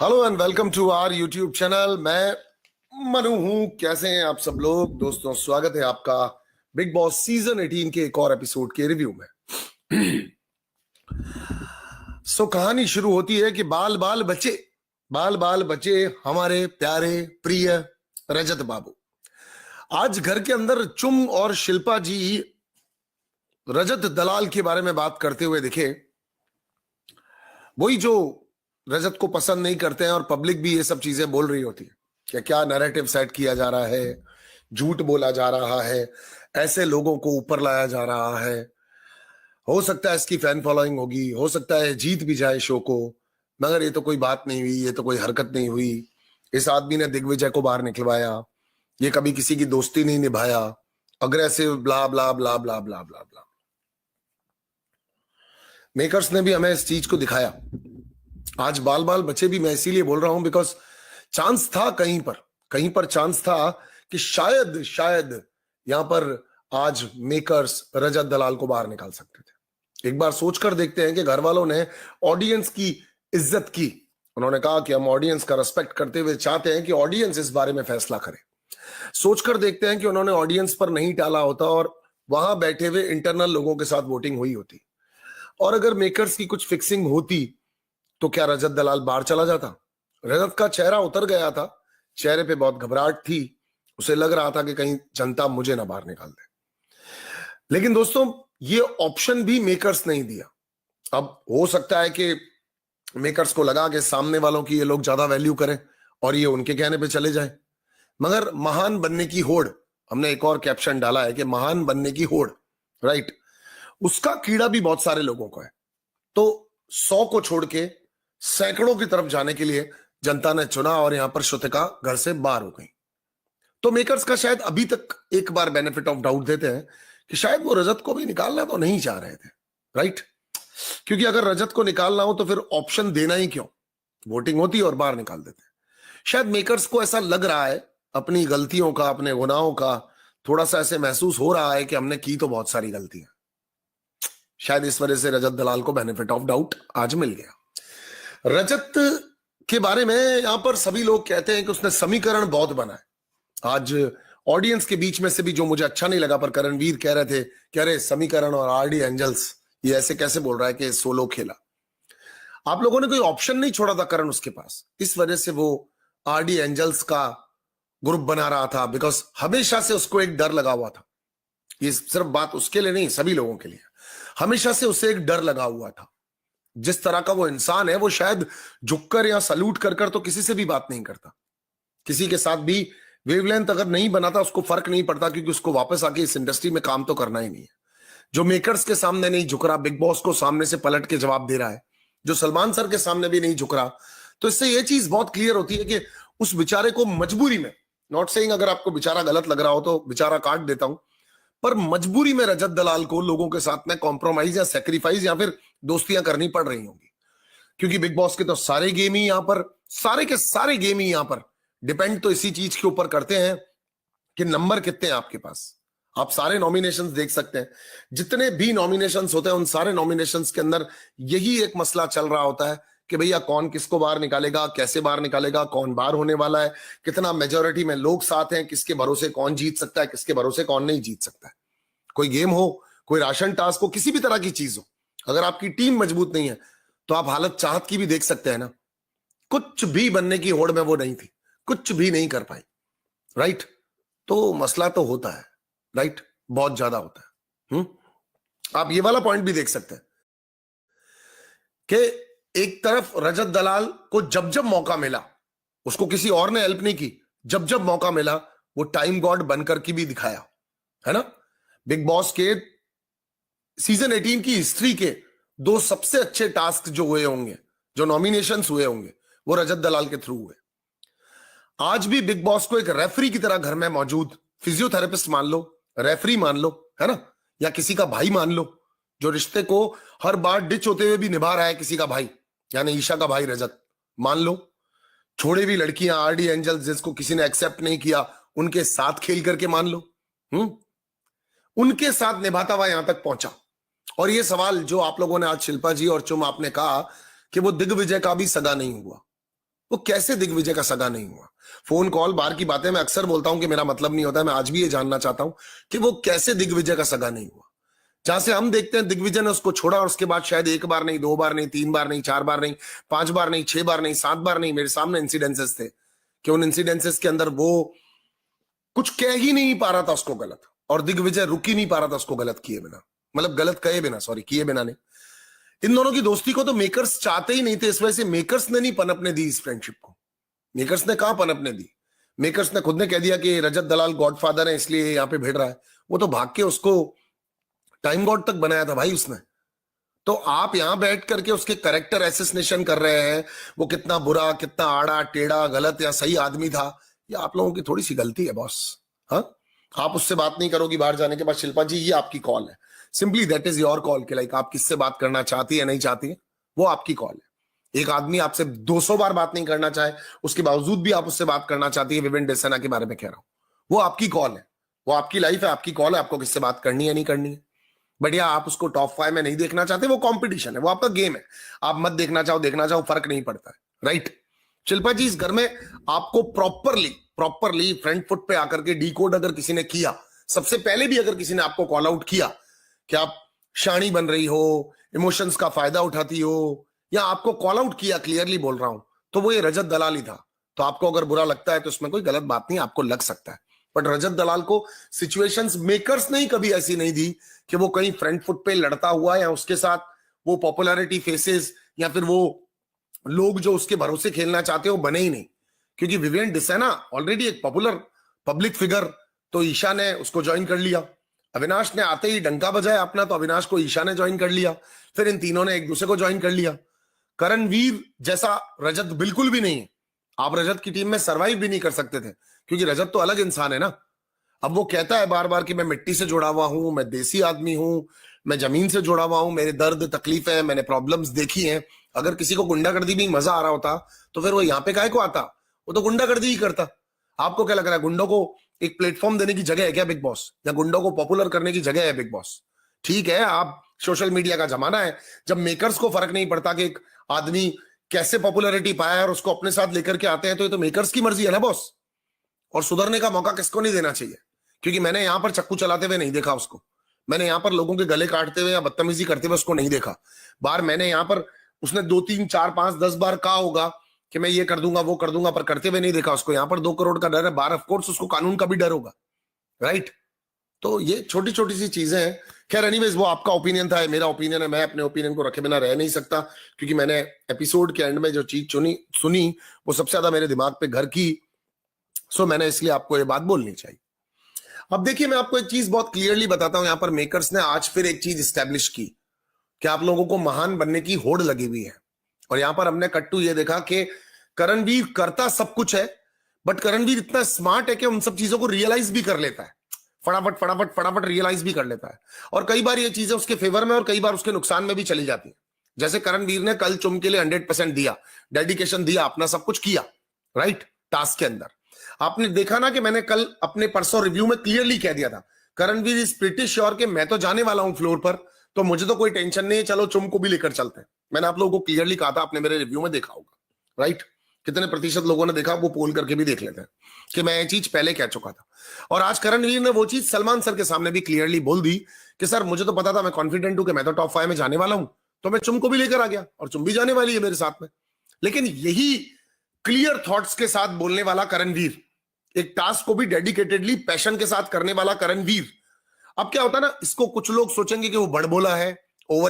Hello and welcome to our YouTube channel. मैं मनु हूं। कैसे हैं आप सब लोग? दोस्तों, स्वागत है आपका बिग बॉस सीजन 18 के एक और एपिसोड के रिव्यू में। कहानी शुरू होती है कि बाल बाल बचे हमारे प्यारे प्रिय रजत बाबू। आज घर के अंदर चुम और शिल्पा जी रजत दलाल के बारे में बात करते हुए दिखे। वही जो रजत को पसंद नहीं करते हैं और पब्लिक भी ये सब चीजें बोल रही होती है कि क्या नैरेटिव सेट किया जा रहा है, झूठ बोला जा रहा है, ऐसे लोगों को ऊपर लाया जा रहा है। हो सकता है इसकी फैन फॉलोइंग होगी, हो सकता है जीत भी जाए शो को, मगर ये तो कोई बात नहीं हुई, ये तो कोई हरकत नहीं हुई। इस आदमी ने दिग्विजय को बाहर निकलवाया, ये कभी किसी की दोस्ती नहीं निभाया, अग्रेसिव ब्ला ब्ला ब्ला ब्ला ब्ला ब्ला ब्ला। मेकर्स ने भी हमें इस चीज को दिखाया। आज बाल बाल बचे भी मैं इसीलिए बोल रहा हूं बिकॉज चांस था, कहीं पर चांस था कि शायद यहां पर आज मेकर्स रजत दलाल को बाहर निकाल सकते थे। एक बार सोचकर देखते हैं कि घर वालों ने ऑडियंस की इज्जत की। उन्होंने कहा कि हम ऑडियंस का रिस्पेक्ट करते हुए चाहते हैं कि ऑडियंस इस बारे में फैसला करे। सोचकर देखते हैं कि उन्होंने ऑडियंस पर नहीं टाला होता और वहां बैठे हुए इंटरनल लोगों के साथ वोटिंग हुई होती, और अगर मेकर्स की कुछ फिक्सिंग होती तो क्या रजत दलाल बाहर चला जाता? रजत का चेहरा उतर गया था, चेहरे पे बहुत घबराहट थी, उसे लग रहा था कि कहीं जनता मुझे ना बाहर निकाल दे। लेकिन दोस्तों, ये ऑप्शन भी मेकर्स नहीं दिया। अब हो सकता है कि मेकर्स को लगा कि सामने वालों की ये लोग ज्यादा वैल्यू करें और ये उनके कहने पे चले जाए, मगर महान बनने की होड़, हमने एक और कैप्शन डाला है कि महान बनने की होड़, राइट, उसका कीड़ा भी बहुत सारे लोगों को है। तो 100 को छोड़ के सैकड़ों की तरफ जाने के लिए जनता ने चुना और यहां पर श्रुतिका घर से बाहर हो गई। तो मेकर्स का शायद अभी तक एक बार बेनिफिट ऑफ डाउट देते हैं कि शायद वो रजत को भी निकालना तो नहीं चाह रहे थे, राइट? क्योंकि अगर रजत को निकालना हो तो फिर ऑप्शन देना ही क्यों, वोटिंग होती और बाहर निकाल देते। शायद मेकर्स को ऐसा लग रहा है, अपनी गलतियों का, अपने गुनाहों का थोड़ा सा ऐसे महसूस हो रहा है कि हमने की तो बहुत सारी गलतियां। शायद इस वजह से रजत दलाल को बेनिफिट ऑफ डाउट आज मिल गया। रजत के बारे में यहां पर सभी लोग कहते हैं कि उसने समीकरण बहुत बनाए। आज ऑडियंस के बीच में से भी जो मुझे अच्छा नहीं लगा, पर करणवीर कह रहे थे कि अरे समीकरण और आरडी एंजल्स ये ऐसे कैसे बोल रहा है कि सोलो खेला। आप लोगों ने कोई ऑप्शन नहीं छोड़ा था करण उसके पास, इस वजह से वो आरडी एंजल्स का ग्रुप बना रहा था, बिकॉज हमेशा से उसको एक डर लगा हुआ था। ये सिर्फ बात उसके लिए नहीं, सभी लोगों के लिए हमेशा से उसे एक डर लगा हुआ था। जिस तरह का वो इंसान है, वो शायद झुककर या सल्यूट कर कर तो किसी से भी बात नहीं करता, किसी के साथ भी वेवलेंथ अगर नहीं बनाता उसको फर्क नहीं पड़ता, क्योंकि उसको वापस आके इस इंडस्ट्री में काम तो करना ही नहीं है। जो मेकर्स के सामने नहीं झुक रहा, बिग बॉस को सामने से पलट के जवाब दे रहा है, जो सलमान सर के सामने भी नहीं झुक रहा, तो इससे ये चीज बहुत क्लियर होती है कि उस बेचारे को मजबूरी में, नॉट सेइंग अगर आपको बेचारा गलत लग रहा हो तो बेचारा काट देता हूं, पर मजबूरी में रजत दलाल को लोगों के साथ में कॉम्प्रोमाइज या सेक्रीफाइस या फिर दोस्तियां करनी पड़ रही होंगी, क्योंकि बिग बॉस के तो सारे गेम ही यहां पर, सारे के सारे गेम ही यहां पर डिपेंड तो इसी चीज के ऊपर करते हैं कि नंबर कितने हैं आपके पास। आप सारे नॉमिनेशंस देख सकते हैं, जितने भी नॉमिनेशंस होते हैं उन सारे नॉमिनेशंस के अंदर यही एक मसला चल रहा होता है कि भैया कौन किसको बाहर निकालेगा, कैसे बाहर निकालेगा, कौन बाहर होने वाला है, कितना मेजोरिटी में लोग साथ हैं, किसके भरोसे कौन जीत सकता है, किसके भरोसे कौन नहीं जीत सकता है। कोई गेम हो, कोई राशन टास्क हो, किसी भी तरह की चीज हो, अगर आपकी टीम मजबूत नहीं है तो आप हालत चाहत की भी देख सकते हैं ना। कुछ भी बनने की होड़ में वो नहीं थी, कुछ भी नहीं कर पाई, राइट? तो मसला तो होता है, राइट, बहुत ज्यादा होता है। आप ये वाला पॉइंट भी देख सकते हैं कि एक तरफ रजत दलाल को जब जब मौका मिला, उसको किसी और ने हेल्प नहीं की, जब जब मौका मिला वो टाइम गॉड बनकर की भी दिखाया, है ना। बिग बॉस के सीजन 18 की हिस्ट्री के 2 सबसे अच्छे टास्क जो हुए होंगे, जो नॉमिनेशंस हुए होंगे, वो रजत दलाल के थ्रू हुए। आज भी बिग बॉस को एक रेफरी की तरह घर में मौजूद, फिजियोथेरेपिस्ट मान लो, रेफरी मान लो, है ना, या किसी का भाई मान लो, जो रिश्ते को हर बार डिच होते हुए भी निभा रहा है, किसी का भाई, यानी ईशा का भाई रजत मान लो। छोड़े भी लड़कियां आरडी एंजल्स जिसको किसी ने एक्सेप्ट नहीं किया, उनके साथ खेल करके मान लो, उनके साथ निभाता हुआ यहां तक पहुंचा। और ये सवाल जो आप लोगों ने आज शिल्पा जी और चुम आपने कहा कि वो दिग्विजय का भी सगा नहीं हुआ, वो कैसे दिग्विजय का सगा नहीं हुआ? फोन कॉल बाहर की बातें मैं अक्सर बोलता हूं कि मेरा मतलब नहीं होता, मैं आज भी ये जानना चाहता हूं कि वो कैसे दिग्विजय का सगा नहीं हुआ। जहां से हम देखते हैं दिग्विजय ने उसको छोड़ा और उसके बाद शायद 1 बार नहीं, 2 बार नहीं, 3 बार नहीं, 4 बार नहीं, 5 बार नहीं, 6 बार नहीं, 7 बार नहीं, मेरे सामने इंसिडेंसेस थे कि उन इंसिडेंसेस के अंदर वो कुछ कह ही नहीं पा रहा था उसको गलत, और दिग्विजय रुक ही नहीं पा रहा था उसको गलत किए बिना, मतलब गलत कहे बिना, सॉरी, किए बिना नहीं। इन दोनों की दोस्ती को तो मेकर्स चाहते ही नहीं थे, इस वजह से मेकर्स ने नहीं पनपने दी इस फ्रेंडशिप को। मेकर्स ने कहां पनपने दी? मेकर्स ने खुद ने कह दिया कि रजत दलाल गॉडफादर है इसलिए यहां पे भिड़ रहा है। वो तो भाग के उसको टाइम गॉड तक बनाया था भाई उसने। तो आप यहां बैठ करके उसके कैरेक्टर एसेसिनेशन कर रहे हैं, वो कितना बुरा, कितना आड़ा टेढ़ा, गलत या सही आदमी था, ये आप लोगों की थोड़ी सी गलती है बॉस। हाँ, आप उससे बात नहीं करोगी बाहर जाने के बाद, शिल्पा जी ये आपकी कॉल है, simply that is your call कि लाइक आप किससे बात करना चाहती है नहीं चाहती है, वो आपकी कॉल है। एक आदमी आपसे 200 बार बात नहीं करना चाहे, उसके बावजूद भी आप उससे बात करना चाहती है, विवेन डेसना के बारे में कह रहा हूं, वो आपकी कॉल है, वो आपकी लाइफ है, आपकी कॉल है, आपको किससे बात करनी है नहीं करनी है। बढ़िया, आप उसको टॉप 5 में नहीं देखना चाहते, वो कंपटीशन है, वो आपका गेम है, आप मत देखना चाहो देखना चाहो फर्क नहीं पड़ता है, राइट। शिल्पा जी, इस घर में आपको प्रॉपरली फ्रंट फुट पे आकर के डिकोड अगर किसी ने किया, सबसे पहले भी अगर किसी ने आपको कॉल आउट किया कि आप शानी बन रही हो, इमोशंस का फायदा उठाती हो, या आपको कॉल आउट किया, क्लियरली बोल रहा हूं, तो वो ये रजत दलाल ही था। तो आपको अगर बुरा लगता है तो इसमें कोई गलत बात नहीं, आपको लग सकता है, बट रजत दलाल को सिचुएशंस मेकर्स ने कभी ऐसी नहीं दी कि वो कहीं फ्रंट फुट पे लड़ता हुआ, या उसके साथ वो पॉपुलैरिटी फेसेस या फिर वो लोग जो उसके भरोसे खेलना चाहते हो बने ही नहीं। क्योंकि विवियन डिसेना ऑलरेडी एक पॉपुलर पब्लिक फिगर, तो ईशा ने उसको ज्वाइन कर लिया। अविनाश ने आते ही डंका बजाया अपना, तो अविनाश को ईशा ने ज्वाइन कर लिया, फिर इन तीनों ने एक दूसरे को ज्वाइन कर लिया। करणवीर जैसा रजत बिल्कुल भी नहीं है, आप रजत की टीम में सर्वाइव भी नहीं कर सकते थे, क्योंकि रजत तो अलग इंसान है ना। अब वो कहता है बार बार कि मैं मिट्टी से जुड़ा हुआ हूं, मैं देसी आदमी हूं, मैं जमीन से जुड़ा हुआ हूं, मेरे दर्द तकलीफ है, मैंने प्रॉब्लम्स देखी हैं। अगर किसी को गुंडागर्दी में मजा आ रहा होता तो फिर वो यहाँ पे काहे को आता? वो तो गुंडागर्दी ही करता। आपको क्या लग रहा है, गुंडों को एक प्लेटफॉर्म देने की जगह है क्या बिग बॉस, या गुंडों को पॉपुलर करने की जगह है बिग बॉस? ठीक है, आप सोशल मीडिया का जमाना है, जब मेकर्स को फर्क नहीं पड़ता कि एक आदमी कैसे पॉपुलैरिटी पाया है और उसको अपने साथ लेकर के आते हैं, तो ये तो मेकर्स की मर्जी है ना बॉस। और सुधरने का मौका किसको नहीं देना चाहिए, क्योंकि मैंने यहां पर चक्कू चलाते हुए नहीं देखा उसको, मैंने यहां पर लोगों के गले काटते हुए या बदतमीजी करते हुए उसको नहीं देखा। बार मैंने यहां पर उसने 2 3 4 5 10 बार कहा होगा कि मैं ये कर दूंगा वो कर दूंगा, पर करते हुए नहीं देखा उसको। यहां पर 2 करोड़ का डर है, बार ऑफ कोर्स उसको कानून का भी डर होगा, राइट। तो ये छोटी छोटी सी चीजें हैं। खैर एनीवेज, वो आपका ओपिनियन था, मेरा ओपिनियन है, मैं अपने ओपिनियन को रखे बिना रह नहीं सकता, क्योंकि मैंने एपिसोड के एंड में जो चीज सुनी वो सबसे ज्यादा मेरे दिमाग पे घर की, सो मैंने इसलिए आपको ये बात बोलनी चाहिए। अब देखिए, मैं आपको एक चीज बहुत क्लियरली बताता हूं, यहां पर मेकर्स ने आज फिर एक चीज स्टैब्लिश की कि आप लोगों को महान बनने की होड़ लगी हुई है। और यहां पर हमने कट्टू ये देखा कि करणवीर करता सब कुछ है, बट करणवीर इतना स्मार्ट है कि उन सब चीजों को रियलाइज भी कर लेता है, फटाफट फटाफट फटाफट रियलाइज भी कर लेता है। और कई बार ये चीजें उसके फेवर में और कई बार उसके नुकसान में भी चली जाती है। जैसे करणवीर ने कल चुम के लिए 100% दिया, डेडिकेशन दिया, अपना सब कुछ किया, राइट, टास्क के अंदर। आपने देखा ना कि मैंने कल अपने परसों रिव्यू में क्लियरली कह दिया था, करणवीर इज प्रीटी श्योर कि मैं तो जाने वाला हूं फ्लोर पर, तो मुझे तो कोई टेंशन नहीं है, चलो चुम को भी लेकर चलते हैं। मैंने आप लोगों को क्लियरली कहा था, आपने मेरे रिव्यू में देखा होगा, राइट। कितने प्रतिशत लोगों ने देखा वो पोल करके भी देख लेते हैं कि मैं ये चीज पहले कह चुका था। और आज करणवीर ने वो चीज सलमान सर के सामने भी क्लियरली बोल दी कि सर मुझे तो पता था, मैं कॉन्फिडेंट हूं कि मैं तो टॉप 5 में जाने वाला हूं, तो मैं चुम को भी लेकर आ गया, और चुम भी जाने वाली है मेरे साथ में। लेकिन यही क्लियर थॉट्स के साथ बोलने वाला करणवीर, एक टास्क को भी डेडिकेटेडली पैशन के साथ करने वाला करणवीर, अब क्या होता है ना, इसको कुछ लोग सोचेंगे कि वो बड़बोला है, ओवर